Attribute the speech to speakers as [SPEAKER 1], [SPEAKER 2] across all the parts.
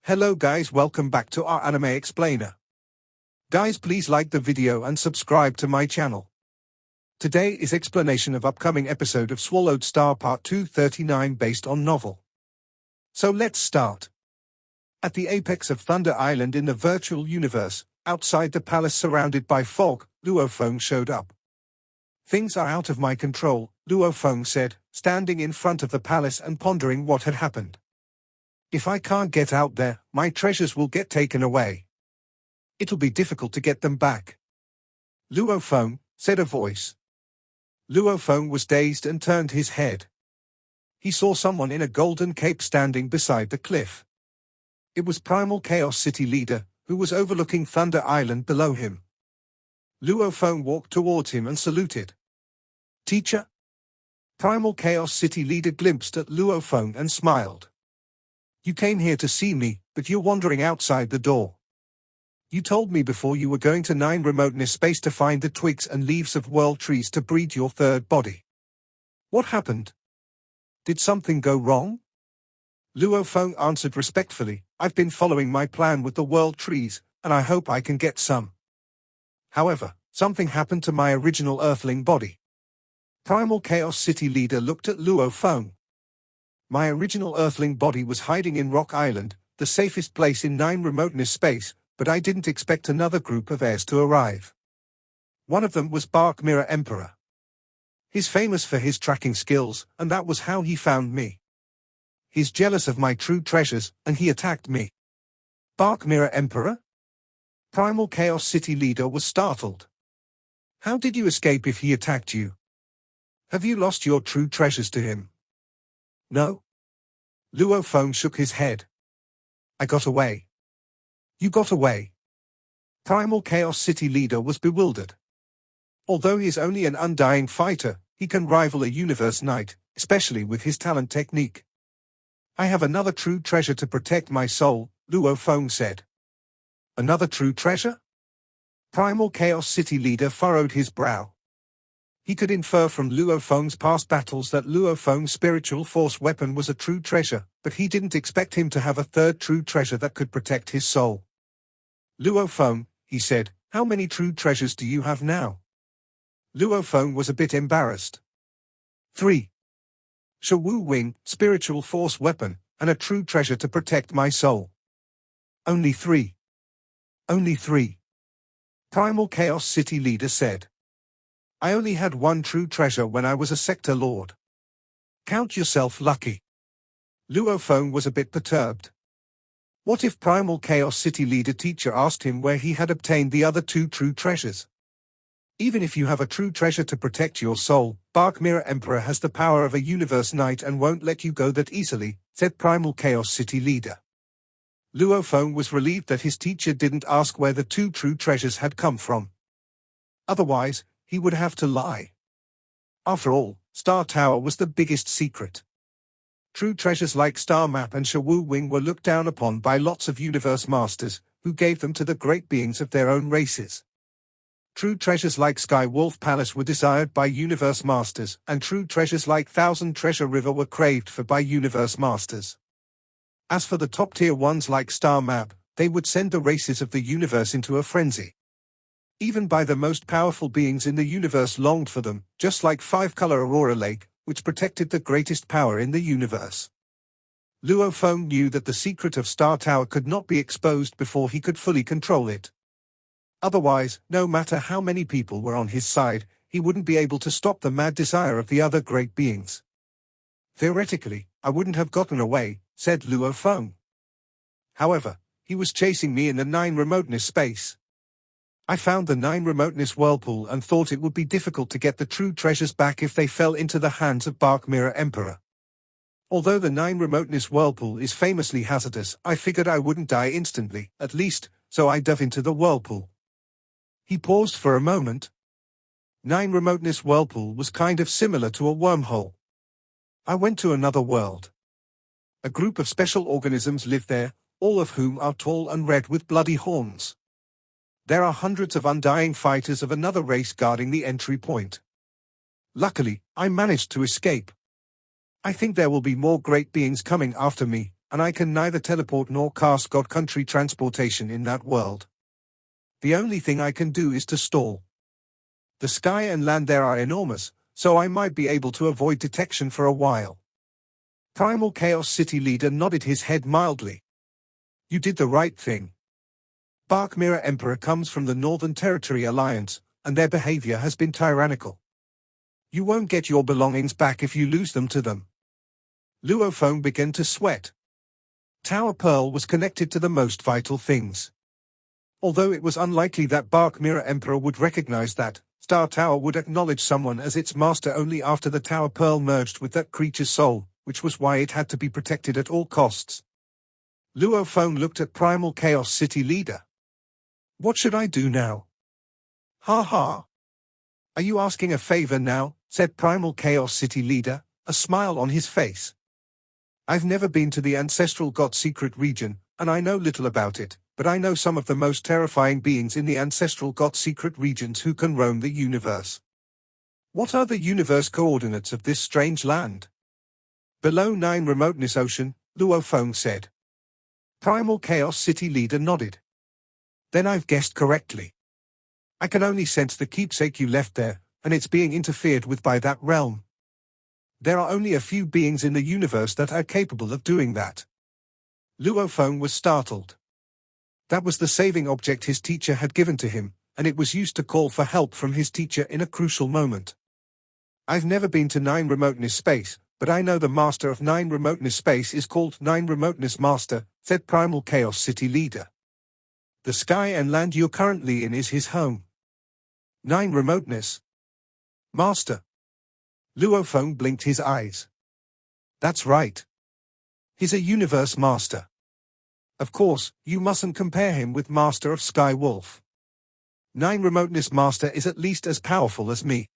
[SPEAKER 1] Hello guys, welcome back to our anime explainer. Guys, please like the video and subscribe to my channel. Today is explanation of upcoming episode of Swallowed Star Part 239 based on novel. So let's start. At the apex of Thunder Island in the virtual universe, outside the palace surrounded by fog, Luo Feng showed up. Things are out of my control, Luo Feng said, standing in front of the palace and pondering what had happened. If I can't get out there, my treasures will get taken away. It'll be difficult to get them back. Luo Feng, said a voice. Luo Feng was dazed and turned his head. He saw someone in a golden cape standing beside the cliff. It was Primal Chaos City leader, who was overlooking Thunder Island below him. Luo Feng walked towards him and saluted. Teacher? Primal Chaos City leader glimpsed at Luo Feng and smiled. You came here to see me, but you're wandering outside the door. You told me before you were going to 9 remoteness space to find the twigs and leaves of world trees to breed your third body. What happened? Did something go wrong? Luo Feng answered respectfully, I've been following my plan with the world trees, and I hope I can get some. However, something happened to my original Earthling body. Primal Chaos City leader looked at Luo Feng. My original Earthling body was hiding in Rock Island, the safest place in 9 remoteness space, but I didn't expect another group of heirs to arrive. One of them was Bark Mirror Emperor. He's famous for his tracking skills, and that was how he found me. He's jealous of my true treasures, and he attacked me. Bark Mirror Emperor? Primal Chaos City leader was startled. How did you escape if he attacked you? Have you lost your true treasures to him? No. Luo Feng shook his head. I got away. You got away. Primal Chaos City leader was bewildered. Although he is only an undying fighter, he can rival a universe knight, especially with his talent technique. I have another true treasure to protect my soul, Luo Feng said. Another true treasure? Primal Chaos City leader furrowed his brow. He could infer from Luo Feng's past battles that Luo Feng's spiritual force weapon was a true treasure, but he didn't expect him to have a third true treasure that could protect his soul. Luo Feng, he said, how many true treasures do you have now? Luo Feng was a bit embarrassed. 3. Shawu Wing, spiritual force weapon, and a true treasure to protect my soul. Only 3. Only 3. Primal Chaos City leader said. I only had 1 true treasure when I was a sector lord. Count yourself lucky. Luo Feng was a bit perturbed. What if Primal Chaos City leader teacher asked him where he had obtained the other 2 true treasures? Even if you have a true treasure to protect your soul, Bark Mirror Emperor has the power of a universe knight and won't let you go that easily, said Primal Chaos City leader. Luo Feng was relieved that his teacher didn't ask where the 2 true treasures had come from. Otherwise, he would have to lie. After all, Star Tower was the biggest secret. True treasures like Star Map and Shawu Wing were looked down upon by lots of universe masters, who gave them to the great beings of their own races. True treasures like Sky Wolf Palace were desired by universe masters, and true treasures like Thousand Treasure River were craved for by universe masters. As for the top-tier ones like Star Map, they would send the races of the universe into a frenzy. Even by the most powerful beings in the universe longed for them, just like 5-color Aurora Lake, which protected the greatest power in the universe. Luo Feng knew that the secret of Star Tower could not be exposed before he could fully control it. Otherwise, no matter how many people were on his side, he wouldn't be able to stop the mad desire of the other great beings. Theoretically, I wouldn't have gotten away, said Luo Feng. However, he was chasing me in the 9 remoteness space. I found the 9 remoteness whirlpool and thought it would be difficult to get the true treasures back if they fell into the hands of Bark Mirror Emperor. Although the 9 remoteness whirlpool is famously hazardous, I figured I wouldn't die instantly, at least, so I dove into the whirlpool. He paused for a moment. 9 remoteness whirlpool was kind of similar to a wormhole. I went to another world. A group of special organisms live there, all of whom are tall and red with bloody horns. There are hundreds of undying fighters of another race guarding the entry point. Luckily, I managed to escape. I think there will be more great beings coming after me, and I can neither teleport nor cast God country transportation in that world. The only thing I can do is to stall. The sky and land there are enormous, so I might be able to avoid detection for a while. Primal Chaos City Leader nodded his head mildly. You did the right thing. Bark Mirror Emperor comes from the Northern Territory Alliance, and their behavior has been tyrannical. You won't get your belongings back if you lose them to them. Luo Feng began to sweat. Tower Pearl was connected to the most vital things. Although it was unlikely that Bark Mirror Emperor would recognize that, Star Tower would acknowledge someone as its master only after the Tower Pearl merged with that creature's soul, which was why it had to be protected at all costs. Luo Feng looked at Primal Chaos City Leader. What should I do now? Ha ha. Are you asking a favor now? Said Primal Chaos City Leader, a smile on his face. I've never been to the Ancestral God Secret region, and I know little about it, but I know some of the most terrifying beings in the Ancestral God Secret regions who can roam the universe. What are the universe coordinates of this strange land? Below 9 Remoteness Ocean, Luo Feng said. Primal Chaos City Leader nodded. Then I've guessed correctly. I can only sense the keepsake you left there, and it's being interfered with by that realm. There are only a few beings in the universe that are capable of doing that. Luo Feng was startled. That was the saving object his teacher had given to him, and it was used to call for help from his teacher in a crucial moment. I've never been to 9 Remoteness Space, but I know the master of 9 Remoteness Space is called 9 Remoteness Master, said Primal Chaos City Leader. The sky and land you're currently in is his home. 9 Remoteness Master. Luo Feng blinked his eyes. That's right. He's a universe master. Of course, you mustn't compare him with Master of Sky Wolf. 9 Remoteness Master is at least as powerful as me.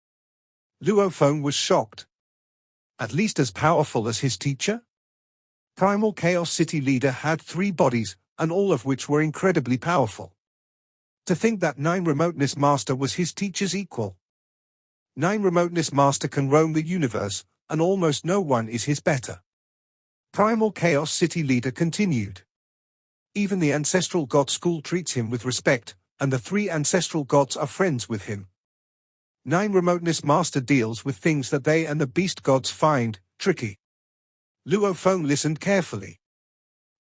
[SPEAKER 1] Luo Feng was shocked. At least as powerful as his teacher? Primal Chaos City Leader had 3 bodies, and all of which were incredibly powerful. To think that 9 Remoteness Master was his teacher's equal. 9 Remoteness Master can roam the universe, and almost no one is his better. Primal Chaos City Leader continued. Even the Ancestral God School treats him with respect, and the 3 Ancestral Gods are friends with him. 9 Remoteness Master deals with things that they and the Beast Gods find tricky. Luo Feng listened carefully.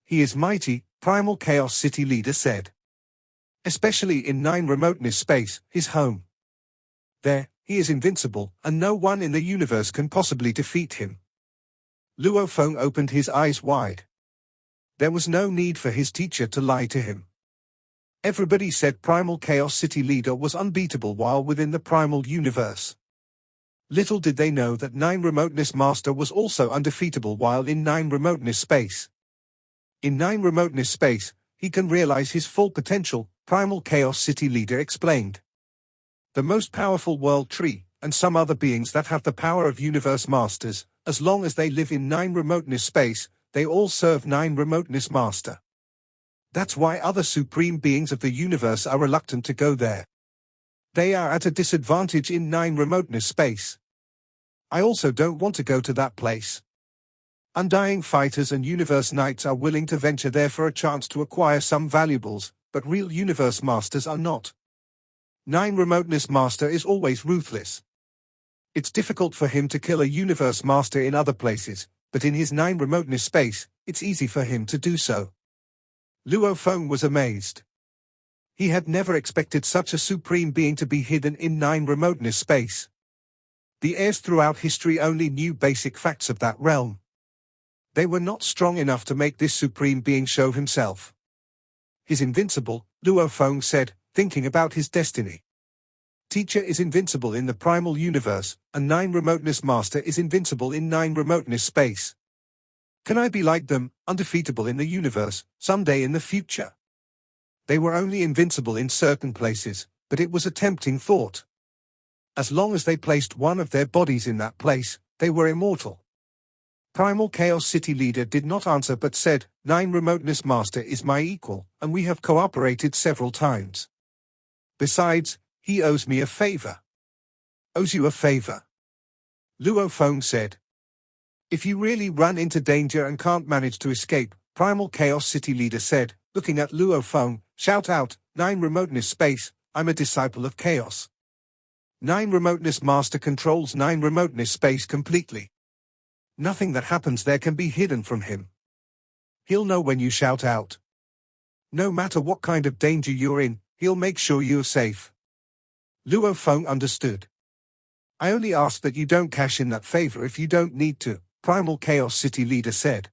[SPEAKER 1] He is mighty, Primal Chaos City Leader said. Especially in 9 Remoteness Space, his home. There, he is invincible, and no one in the universe can possibly defeat him. Luo Feng opened his eyes wide. There was no need for his teacher to lie to him. Everybody said Primal Chaos City Leader was unbeatable while within the Primal Universe. Little did they know that 9 Remoteness Master was also undefeatable while in 9 Remoteness Space. In 9 Remoteness Space, he can realize his full potential, Primal Chaos City Leader explained. The most powerful world tree, and some other beings that have the power of universe masters, as long as they live in 9 Remoteness Space, they all serve 9 Remoteness Master. That's why other supreme beings of the universe are reluctant to go there. They are at a disadvantage in 9 Remoteness Space. I also don't want to go to that place. Undying Fighters and Universe Knights are willing to venture there for a chance to acquire some valuables, but real Universe Masters are not. 9 Remoteness Master is always ruthless. It's difficult for him to kill a Universe Master in other places, but in his 9 Remoteness Space, it's easy for him to do so. Luo Feng was amazed. He had never expected such a supreme being to be hidden in 9 Remoteness Space. The heirs throughout history only knew basic facts of that realm. They were not strong enough to make this supreme being show himself. He's invincible, Luo Feng said, thinking about his destiny. Teacher is invincible in the Primal Universe, and 9 Remoteness Master is invincible in 9 Remoteness Space. Can I be like them, undefeatable in the universe, someday in the future? They were only invincible in certain places, but it was a tempting thought. As long as they placed one of their bodies in that place, they were immortal. Primal Chaos City Leader did not answer but said, 9 Remoteness Master is my equal, and we have cooperated several times. Besides, he owes me a favor. Owes you a favor? Luo Feng said. If you really run into danger and can't manage to escape, Primal Chaos City leader said, looking at Luo Feng. Shout out, 9 Remoteness Space, I'm a disciple of Chaos. 9 Remoteness Master controls 9 Remoteness Space completely. Nothing that happens there can be hidden from him. He'll know when you shout out. No matter what kind of danger you're in, he'll make sure you're safe. Luo Feng understood. I only ask that you don't cash in that favor if you don't need to, Primal Chaos City leader said.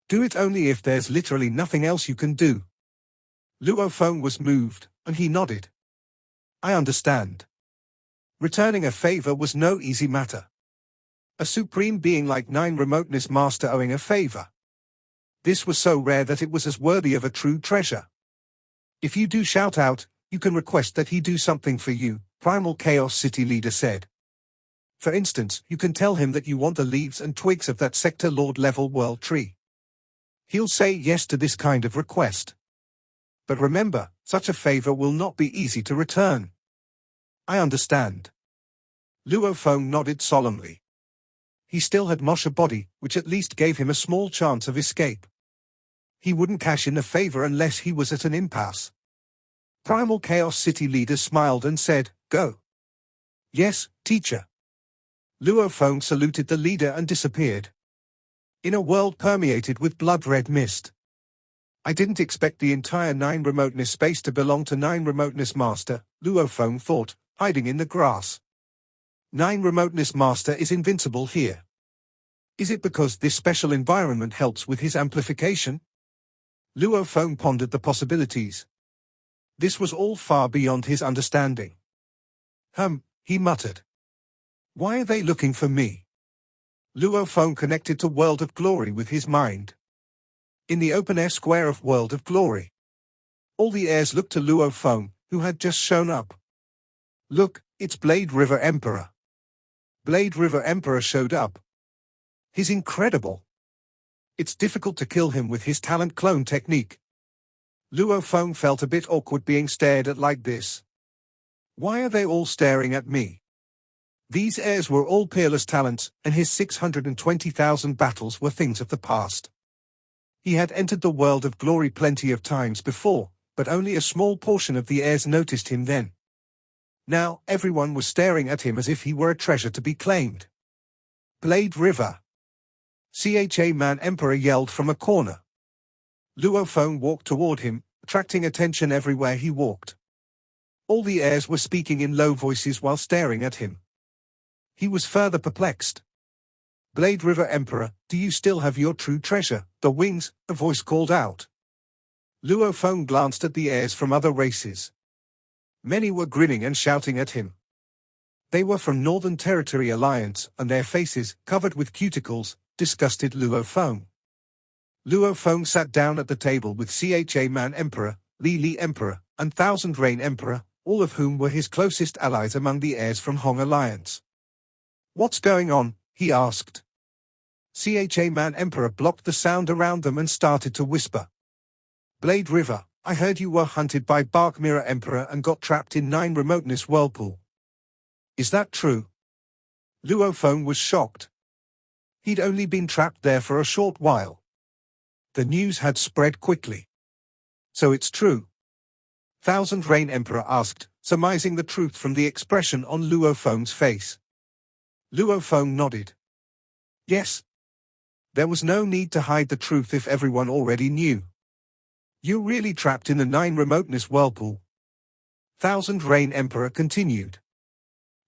[SPEAKER 1] Do it only if there's literally nothing else you can do. Luo Feng was moved, and he nodded. I understand. Returning a favor was no easy matter. A supreme being like 9 Remoteness Master owing a favor. This was so rare that it was as worthy of a true treasure. If you do shout out, you can request that he do something for you, Primal Chaos City leader said. For instance, you can tell him that you want the leaves and twigs of that Sector Lord level world tree. He'll say yes to this kind of request. But remember, such a favor will not be easy to return. I understand. Luo Feng nodded solemnly. He still had Mosha body, which at least gave him a small chance of escape. He wouldn't cash in the favor unless he was at an impasse. Primal Chaos City leader smiled and said, Go. Yes, teacher. Luo Feng saluted the leader and disappeared. In a world permeated with blood-red mist. I didn't expect the entire 9 Remoteness Space to belong to 9 Remoteness Master, Luo Feng thought, hiding in the grass. 9 Remoteness Master is invincible here. Is it because this special environment helps with his amplification? Luo Feng pondered the possibilities. This was all far beyond his understanding. He muttered. Why are they looking for me? Luo Feng connected to World of Glory with his mind. In the open-air square of World of Glory. All the heirs looked to Luo Feng, who had just shown up. Look, it's Blade River Emperor. Blade River Emperor showed up. He's incredible. It's difficult to kill him with his talent clone technique. Luo Feng felt a bit awkward being stared at like this. Why are they all staring at me? These heirs were all peerless talents, and his 620,000 battles were things of the past. He had entered the World of Glory plenty of times before, but only a small portion of the heirs noticed him then. Now, everyone was staring at him as if he were a treasure to be claimed. Blade River. CHA Man Emperor yelled from a corner. Luo Feng walked toward him, attracting attention everywhere he walked. All the heirs were speaking in low voices while staring at him. He was further perplexed. Blade River Emperor, do you still have your true treasure, the wings? A voice called out. Luo Feng glanced at the heirs from other races. Many were grinning and shouting at him. They were from Northern Territory Alliance, and their faces, covered with cuticles, disgusted Luo Feng. Luo Feng sat down at the table with CHA Man Emperor, Li Emperor, and Thousand Rain Emperor, all of whom were his closest allies among the heirs from Hong Alliance. What's going on? He asked. CHA Man Emperor blocked the sound around them and started to whisper. Blade River, I heard you were hunted by Bark Mirror Emperor and got trapped in 9 Remoteness Whirlpool. Is that true? Luo Feng was shocked. He'd only been trapped there for a short while. The news had spread quickly. So it's true? Thousand Rain Emperor asked, surmising the truth from the expression on Luo Feng's face. Luo Feng nodded. Yes. There was no need to hide the truth if everyone already knew. You're really trapped in the 9 Remoteness Whirlpool. Thousand Rain Emperor continued.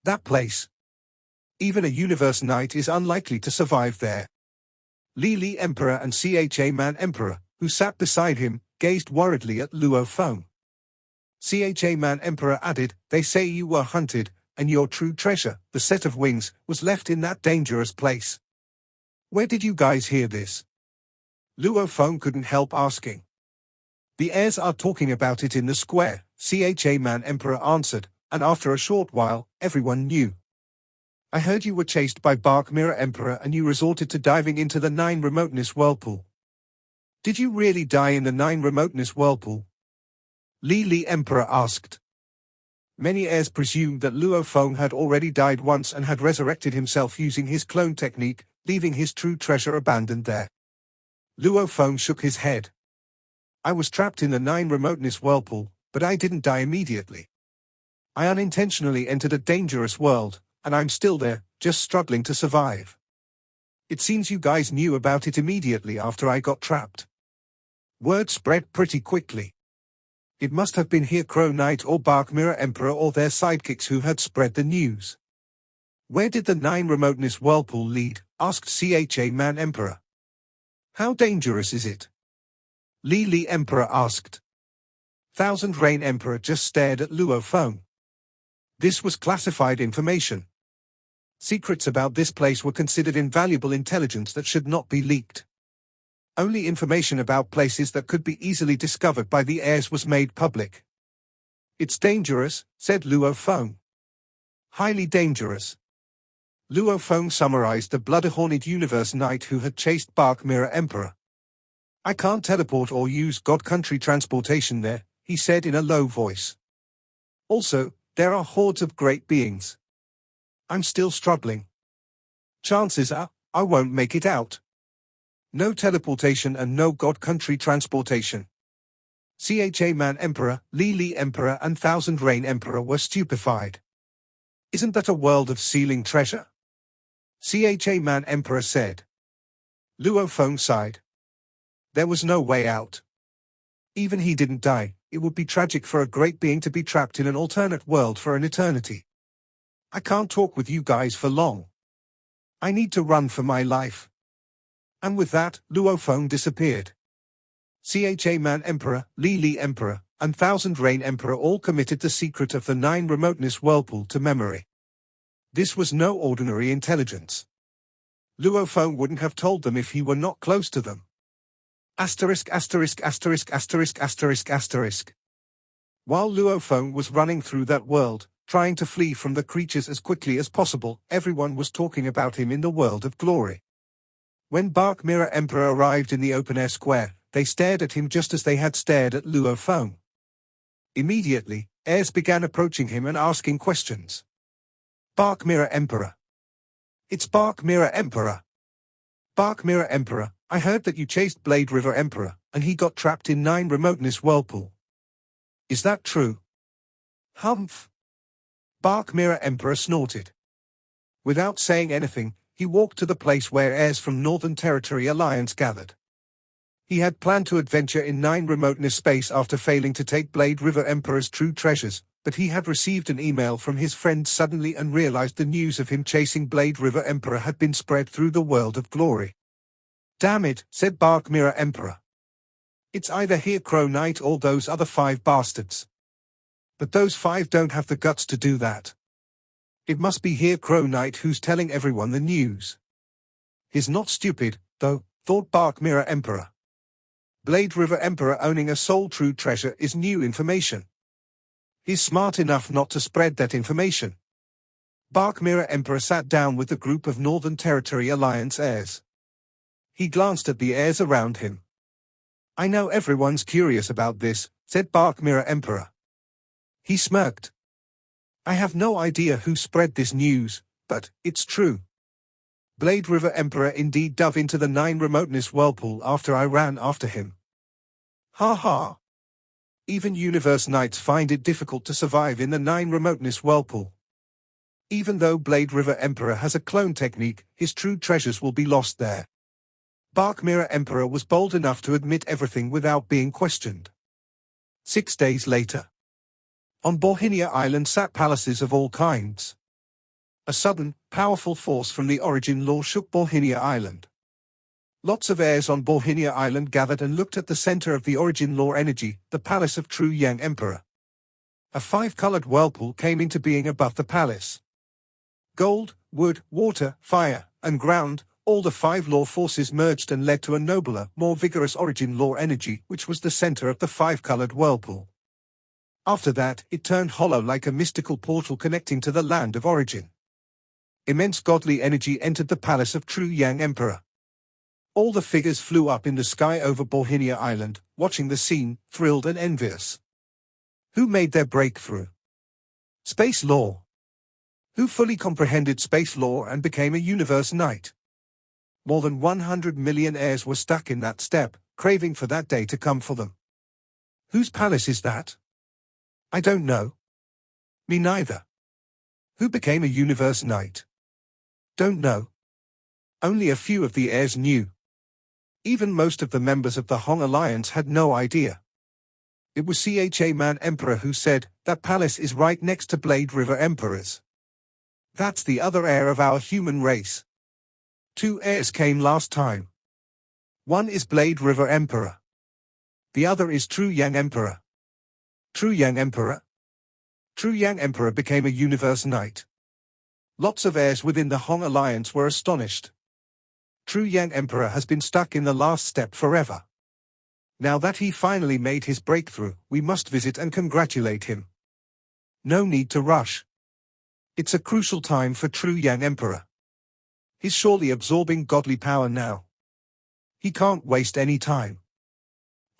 [SPEAKER 1] That place. Even a Universe Knight is unlikely to survive there. Li Emperor and CHA Man Emperor, who sat beside him, gazed worriedly at Luo Feng. CHA Man Emperor added, they say you were hunted, and your true treasure, the set of wings, was left in that dangerous place. Where did you guys hear this? Luo Feng couldn't help asking. The heirs are talking about it in the square, CHA Man Emperor answered, and after a short while, everyone knew. I heard you were chased by Bark Mirror Emperor and you resorted to diving into the 9 Remoteness Whirlpool. Did you really die in the 9 Remoteness Whirlpool? Li Emperor asked. Many heirs presumed that Luo Feng had already died once and had resurrected himself using his clone technique, leaving his true treasure abandoned there. Luo Feng shook his head. I was trapped in the 9 remoteness whirlpool, but I didn't die immediately. I unintentionally entered a dangerous world, and I'm still there, just struggling to survive. It seems you guys knew about it immediately after I got trapped. Word spread pretty quickly. It must have been Here Crow Knight or Bark Mirror Emperor or their sidekicks who had spread the news. Where did the 9 remoteness whirlpool lead? Asked Cha Man Emperor. How dangerous is it? Li Emperor asked. Thousand Rain Emperor just stared at Luo Feng. This was classified information. Secrets about this place were considered invaluable intelligence that should not be leaked. Only information about places that could be easily discovered by the heirs was made public. It's dangerous, said Luo Feng. Highly dangerous. Luo Feng summarized the blood-horned universe knight who had chased Bark Mirror Emperor. I can't teleport or use God Country transportation there, he said in a low voice. Also, there are hordes of great beings. I'm still struggling. Chances are, I won't make it out. No teleportation and no God Country transportation. Cha Man Emperor, Li Emperor and Thousand Rain Emperor were stupefied. Isn't that a world of sealing treasure? Cha Man Emperor said. Luo Feng sighed. There was no way out. Even he didn't die, it would be tragic for a great being to be trapped in an alternate world for an eternity. I can't talk with you guys for long. I need to run for my life. And with that, Luo Feng disappeared. Cha Man Emperor, Li Emperor, and Thousand Rain Emperor all committed the secret of the 9 remoteness whirlpool to memory. This was no ordinary intelligence. Luo Feng wouldn't have told them if he were not close to them. Asterisk asterisk asterisk asterisk asterisk asterisk. While Luo Feng was running through that world, trying to flee from the creatures as quickly as possible, everyone was talking about him in the world of glory. When Bark Mirror Emperor arrived in the open-air square, they stared at him just as they had stared at Luo Feng. Immediately, heirs began approaching him and asking questions. Bark Mirror Emperor. It's Bark Mirror Emperor. Bark Mirror Emperor, I heard that you chased Blade River Emperor, and he got trapped in 9 remoteness whirlpool. Is that true? Humph. Bark Mirror Emperor snorted. Without saying anything, he walked to the place where heirs from Northern Territory Alliance gathered. He had planned to adventure in 9 remoteness space after failing to take Blade River Emperor's true treasures, but he had received an email from his friend suddenly and realized the news of him chasing Blade River Emperor had been spread through the world of glory. Damn it, said Bark Mirror Emperor. It's either Here Crow Knight or those other 5 bastards. But those 5 don't have the guts to do that. It must be Here Crow Knight who's telling everyone the news. He's not stupid, though, thought Bark Mirror Emperor. Blade River Emperor owning a sole true treasure is new information. He's smart enough not to spread that information. Bark Mirror Emperor sat down with the group of Northern Territory Alliance heirs. He glanced at the heirs around him. I know everyone's curious about this, said Bark Mirror Emperor. He smirked. I have no idea who spread this news, but it's true. Blade River Emperor indeed dove into the 9 remoteness whirlpool after I ran after him. Ha ha. Even Universe Knights find it difficult to survive in the 9 remoteness whirlpool. Even though Blade River Emperor has a clone technique, his true treasures will be lost there. Bark Mirror Emperor was bold enough to admit everything without being questioned. 6 days later. On Bohinia Island sat palaces of all kinds. A sudden, powerful force from the origin law shook Bohinia Island. Lots of heirs on Bohinia Island gathered and looked at the center of the origin law energy, the palace of True Yang Emperor. A 5-colored whirlpool came into being above the palace. Gold, wood, water, fire, and ground, all the 5 law forces merged and led to a nobler, more vigorous origin law energy, which was the center of the 5-colored whirlpool. After that, it turned hollow like a mystical portal connecting to the land of origin. Immense godly energy entered the palace of True Yang Emperor. All the figures flew up in the sky over Bohinia Island, watching the scene, thrilled and envious. Who made their breakthrough? Space law. Who fully comprehended space law and became a universe knight? More than 100 million heirs were stuck in that steppe, craving for that day to come for them. Whose palace is that? I don't know. Me neither. Who became a universe knight? Don't know. Only a few of the heirs knew. Even most of the members of the Hong Alliance had no idea. It was Cha Man Emperor who said, "That palace is right next to Blade River Emperors. That's the other heir of our human race. 2 heirs came last time. One is Blade River Emperor. The other is True Yang Emperor." True Yang Emperor? True Yang Emperor became a universe knight. Lots of heirs within the Hong Alliance were astonished. True Yang Emperor has been stuck in the last step forever. Now that he finally made his breakthrough, we must visit and congratulate him. No need to rush. It's a crucial time for True Yang Emperor. He's surely absorbing godly power now. He can't waste any time.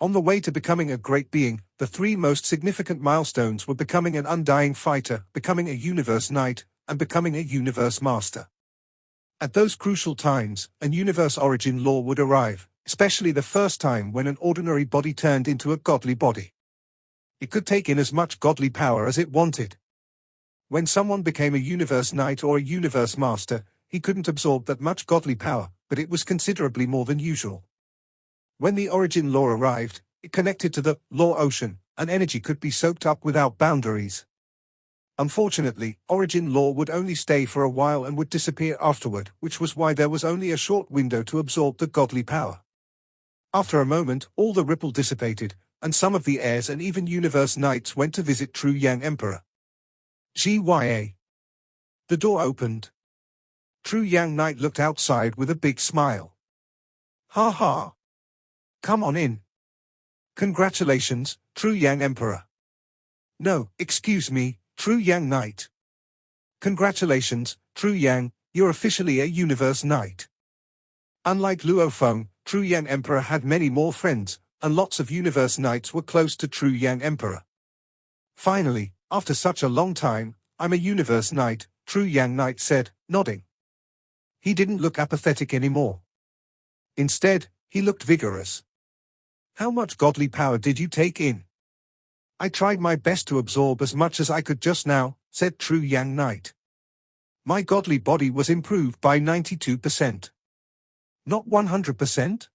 [SPEAKER 1] On the way to becoming a great being, the 3 most significant milestones were becoming an undying fighter, becoming a universe knight, and becoming a universe master. At those crucial times, a universe origin law would arrive, especially the first time when an ordinary body turned into a godly body. It could take in as much godly power as it wanted. When someone became a universe knight or a universe master, he couldn't absorb that much godly power, but it was considerably more than usual. When the origin law arrived, it connected to the law ocean, and energy could be soaked up without boundaries. Unfortunately, origin law would only stay for a while and would disappear afterward, which was why there was only a short window to absorb the godly power. After a moment, all the ripple dissipated, and some of the heirs and even universe knights went to visit True Yang Emperor. GYA. The door opened. True Yang Knight looked outside with a big smile. "Ha ha. Come on in. Congratulations, True Yang Emperor." "No, excuse me, True Yang Knight." "Congratulations, True Yang, you're officially a universe knight." Unlike Luo Feng, True Yang Emperor had many more friends, and lots of universe knights were close to True Yang Emperor. "Finally, after such a long time, I'm a universe knight," True Yang Knight said, nodding. He didn't look apathetic anymore. Instead, he looked vigorous. "How much godly power did you take in?" "I tried my best to absorb as much as I could just now," said True Yang Knight. "My godly body was improved by 92%. Not 100%?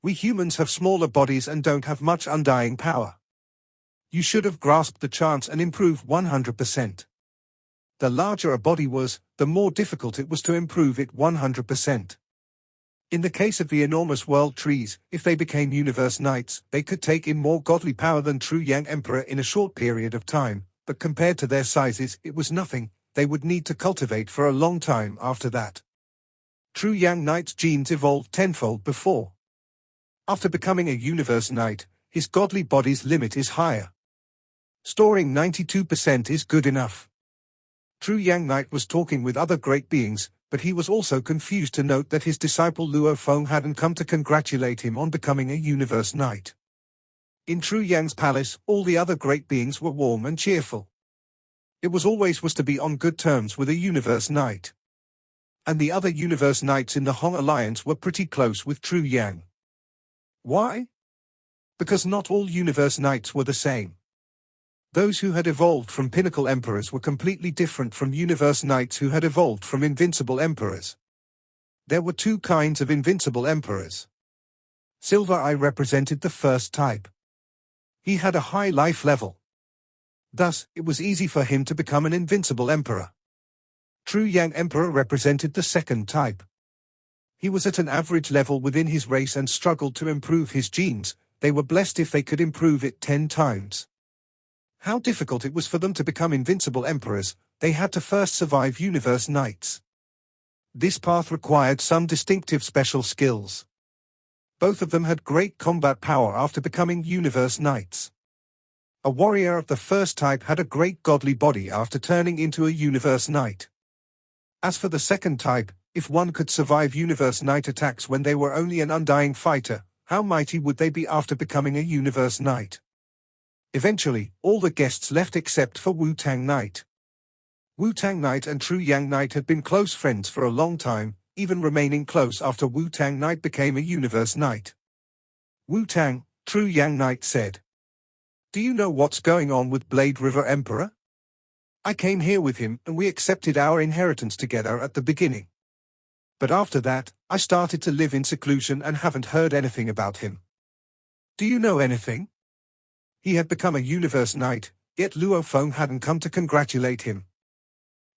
[SPEAKER 1] We humans have smaller bodies and don't have much undying power. You should have grasped the chance and improved 100%. The larger a body was, the more difficult it was to improve it 100%. In the case of the enormous world trees, if they became universe knights, they could take in more godly power than True Yang Emperor in a short period of time, but compared to their sizes, it was nothing. They would need to cultivate for a long time after that. True Yang Knight's genes evolved tenfold before. After becoming a universe knight, his godly body's limit is higher. Storing 92% is good enough. True Yang Knight was talking with other great beings, but he was also confused to note that his disciple Luo Feng hadn't come to congratulate him on becoming a universe knight. In True Yang's palace, all the other great beings were warm and cheerful. It was to be on good terms with a universe knight. And the other universe knights in the Hong Alliance were pretty close with True Yang. Why? Because not all universe knights were the same. Those who had evolved from pinnacle emperors were completely different from universe knights who had evolved from invincible emperors. There were 2 kinds of invincible emperors. Silver Eye represented the first type. He had a high life level. Thus, it was easy for him to become an invincible emperor. True Yang Emperor represented the second type. He was at an average level within his race and struggled to improve his genes. They were blessed if they could improve it 10 times. How difficult it was for them to become invincible emperors. They had to first survive universe knights. This path required some distinctive special skills. Both of them had great combat power after becoming universe knights. A warrior of the first type had a great godly body after turning into a universe knight. As for the second type, if one could survive universe knight attacks when they were only an undying fighter, how mighty would they be after becoming a universe knight? Eventually, all the guests left except for Wu-Tang Knight. Wu-Tang Knight and True Yang Knight had been close friends for a long time, even remaining close after Wu Tang Knight became a Universe Knight. Wu Tang, True Yang Knight said. Do you know what's going on with Blade River Emperor? I came here with him and we accepted our inheritance together at the beginning. But after that, I started to live in seclusion and haven't heard anything about him. Do you know anything? He had become a Universe Knight, yet Luo Feng hadn't come to congratulate him.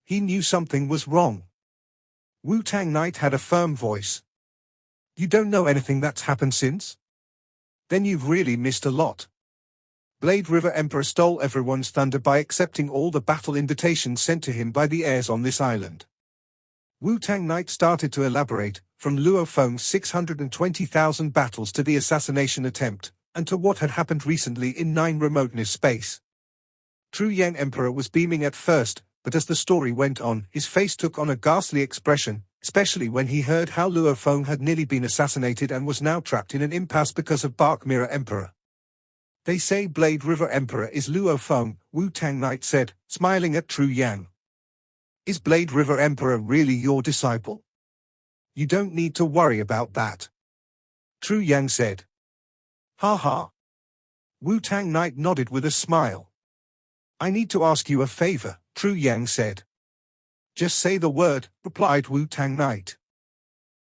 [SPEAKER 1] He knew something was wrong. Wu Tang Knight had a firm voice. You don't know anything that's happened since? Then you've really missed a lot. Blade River Emperor stole everyone's thunder by accepting all the battle invitations sent to him by the heirs on this island. Wu Tang Knight started to elaborate, from Luo Feng's 620,000 battles to the assassination attempt, and to what had happened recently in 9 remoteness space. True Yang Emperor was beaming at first, but as the story went on, his face took on a ghastly expression, especially when he heard how Luo Feng had nearly been assassinated and was now trapped in an impasse because of Bark Mirror Emperor. They say Blade River Emperor is Luo Feng, Wu Tang Knight said, smiling at True Yang. Is Blade River Emperor really your disciple? You don't need to worry about that. True Yang said. Ha ha. Wu Tang Knight nodded with a smile. I need to ask you a favor, True Yang said. Just say the word, replied Wu Tang Knight.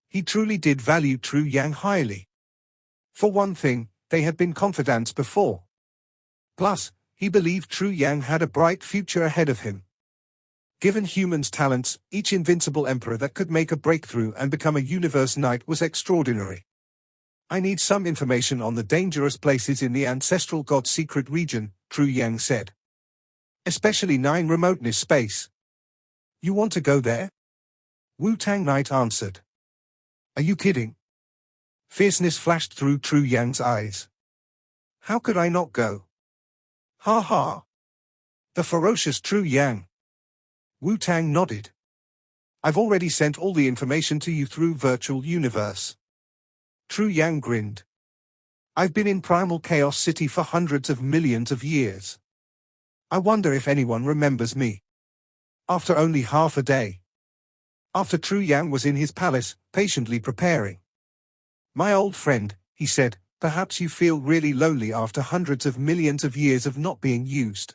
[SPEAKER 1] He truly did value True Yang highly. For one thing, they had been confidants before. Plus, he believed True Yang had a bright future ahead of him. Given humans' talents, each invincible emperor that could make a breakthrough and become a Universe Knight was extraordinary. I need some information on the dangerous places in the ancestral god secret region, True Yang said. Especially 9 remoteness space. You want to go there? Wu Tang Knight answered. Are you kidding? Fierceness flashed through True Yang's eyes. How could I not go? Ha ha. The ferocious True Yang. Wu Tang nodded. I've already sent all the information to you through Virtual Universe. True Yang grinned. I've been in Primal Chaos City for hundreds of millions of years. I wonder if anyone remembers me. After only half a day. After True Yang was in his palace, patiently preparing. My old friend, he said, perhaps you feel really lonely after hundreds of millions of years of not being used.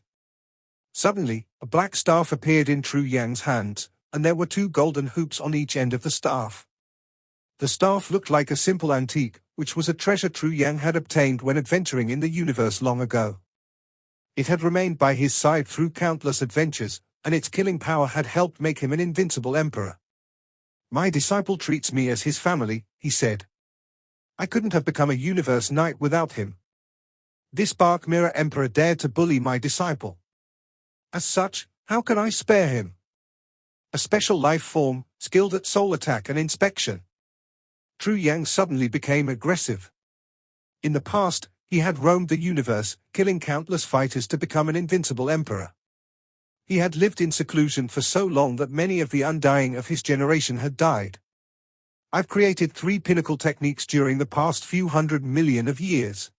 [SPEAKER 1] Suddenly, a black staff appeared in True Yang's hands, and there were 2 golden hoops on each end of the staff. The staff looked like a simple antique, which was a treasure True Yang had obtained when adventuring in the universe long ago. It had remained by his side through countless adventures, and its killing power had helped make him an invincible emperor. My disciple treats me as his family, he said. I couldn't have become a Universe Knight without him. This Bark Mirror Emperor dared to bully my disciple. As such, how can I spare him? A special life form, skilled at soul attack and inspection. True Yang suddenly became aggressive. In the past, he had roamed the universe, killing countless fighters to become an invincible emperor. He had lived in seclusion for so long that many of the undying of his generation had died. I've created 3 pinnacle techniques during the past few hundred million of years.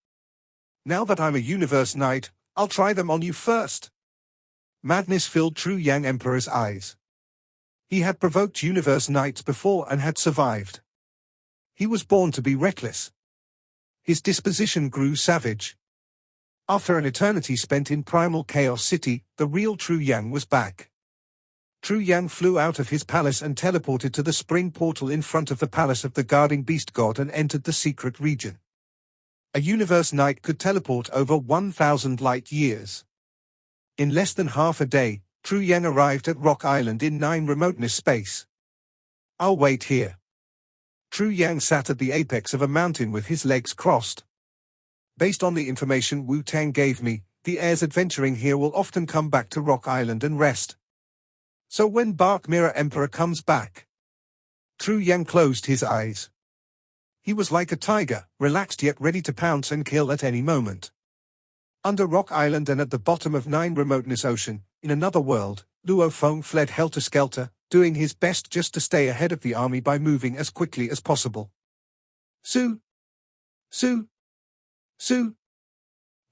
[SPEAKER 1] Now that I'm a Universe Knight, I'll try them on you first. Madness filled True Yang Emperor's eyes. He had provoked Universe Knights before and had survived. He was born to be reckless. His disposition grew savage. After an eternity spent in Primal Chaos City, the real True Yang was back. True Yang flew out of his palace and teleported to the spring portal in front of the palace of the guarding beast god and entered the secret region. A Universe Knight could teleport over 1,000 light years. In less than half a day, True Yang arrived at Rock Island in 9 remoteness space. I'll wait here. True Yang sat at the apex of a mountain with his legs crossed. Based on the information Wu Tang gave me, the heirs adventuring here will often come back to Rock Island and rest. So when Bark Mirror Emperor comes back? True Yang closed his eyes. He was like a tiger, relaxed yet ready to pounce and kill at any moment. Under Rock Island and at the bottom of 9 remoteness ocean, in another world, Luo Feng fled helter-skelter, doing his best just to stay ahead of the army by moving as quickly as possible. Su! Su! Su!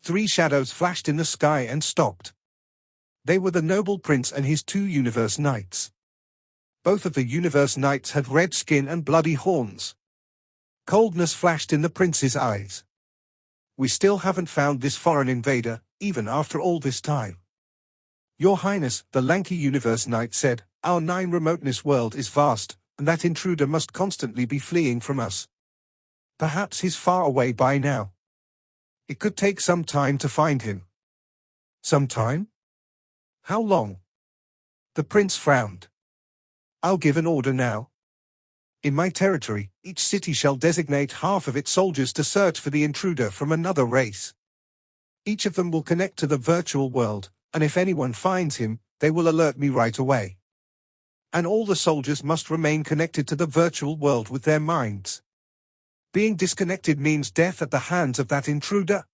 [SPEAKER 1] 3 shadows flashed in the sky and stopped. They were the noble prince and his 2 Universe Knights. Both of the Universe Knights had red skin and bloody horns. Coldness flashed in the prince's eyes. We still haven't found this foreign invader, even after all this time. Your Highness, the lanky Universe Knight said, our 9 remoteness world is vast, and that intruder must constantly be fleeing from us. Perhaps he's far away by now. It could take some time to find him. Some time? How long? The prince frowned. I'll give an order now. In my territory, each city shall designate half of its soldiers to search for the intruder from another race. Each of them will connect to the virtual world, and if anyone finds him, they will alert me right away. And all the soldiers must remain connected to the virtual world with their minds. Being disconnected means death at the hands of that intruder.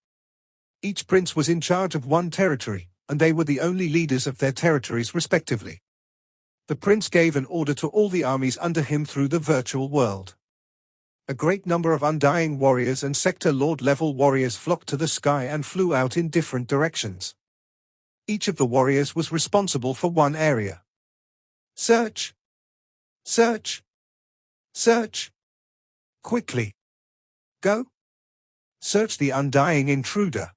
[SPEAKER 1] Each prince was in charge of one territory, and they were the only leaders of their territories respectively. The prince gave an order to all the armies under him through the virtual world. A great number of Undying warriors and Sector Lord-level warriors flocked to the sky and flew out in different directions. Each of the warriors was responsible for one area. Search! Search! Search! Quickly! Go! Search the Undying intruder.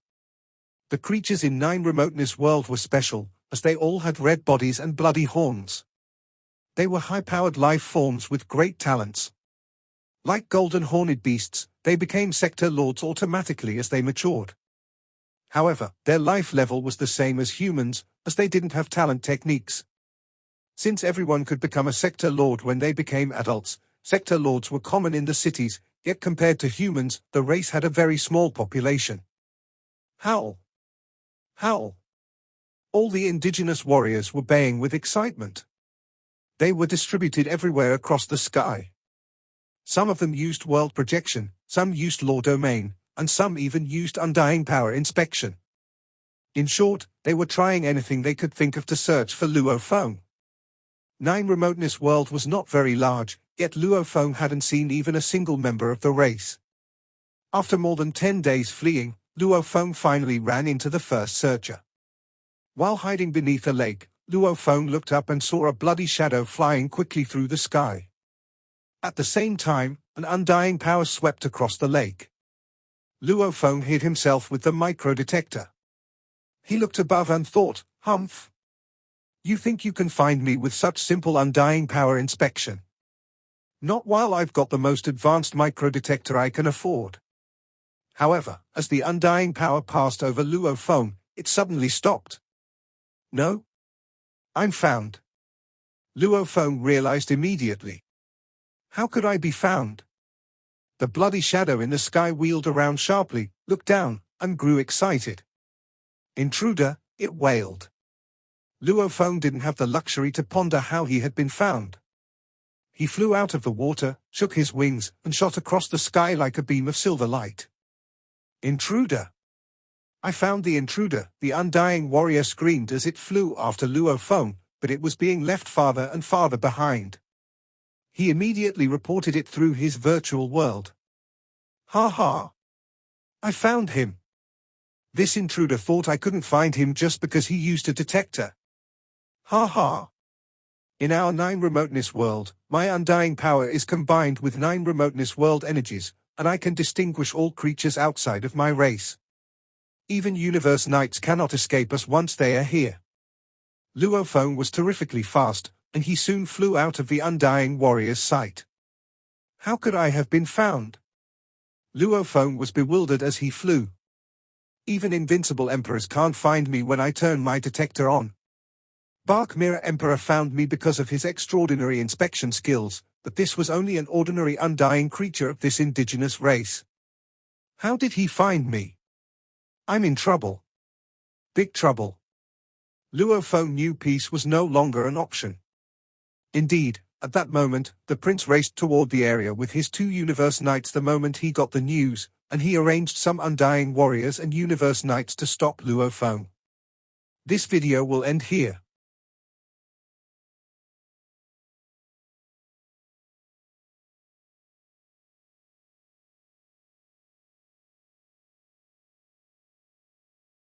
[SPEAKER 1] The creatures in 9 remoteness world were special, as they all had red bodies and bloody horns. They were high-powered life forms with great talents. Like golden horned beasts, they became sector lords automatically as they matured. However, their life level was the same as humans, as they didn't have talent techniques. Since everyone could become a sector lord when they became adults, sector lords were common in the cities, yet compared to humans, the race had a very small population. Howl! Howl! All the indigenous warriors were baying with excitement. They were distributed everywhere across the sky. Some of them used world projection, some used law domain, and some even used undying power inspection. In short, they were trying anything they could think of to search for Luo Feng. 9 remoteness world was not very large, yet Luo Feng hadn't seen even a single member of the race. After more than 10 days fleeing, Luo Feng finally ran into the first searcher. While hiding beneath a lake, Luo Feng looked up and saw a bloody shadow flying quickly through the sky. At the same time, an undying power swept across the lake. Luo Feng hid himself with the micro-detector. He looked above and thought, humph. You think you can find me with such simple undying power inspection? Not while I've got the most advanced micro-detector I can afford. However, as the undying power passed over Luo Feng, it suddenly stopped. No? I'm found. Luo Feng realized immediately. How could I be found? The bloody shadow in the sky wheeled around sharply, looked down, and grew excited. Intruder, it wailed. Luo Feng didn't have the luxury to ponder how he had been found. He flew out of the water, shook his wings, and shot across the sky like a beam of silver light. Intruder! I found the intruder, the undying warrior screamed as it flew after Luo Feng, but it was being left farther and farther behind. He immediately reported it through his virtual world. Ha ha! I found him! This intruder thought I couldn't find him just because he used a detector. Ha ha! In our 9 remoteness world, my undying power is combined with 9 remoteness world energies, and I can distinguish all creatures outside of my race. Even Universe Knights cannot escape us once they are here. Luo Feng was terrifically fast, and he soon flew out of the undying warrior's sight. How could I have been found? Luo Feng was bewildered as he flew. Even invincible emperors can't find me when I turn my detector on. Bark Mirror Emperor found me because of his extraordinary inspection skills, but this was only an ordinary undying creature of this indigenous race. How did he find me? I'm in trouble. Big trouble. Luo Feng knew peace was no longer an option. Indeed, at that moment, the prince raced toward the area with his 2 Universe Knights the moment he got the news, and he arranged some Undying warriors and Universe Knights to stop Luo Feng. This video will end here.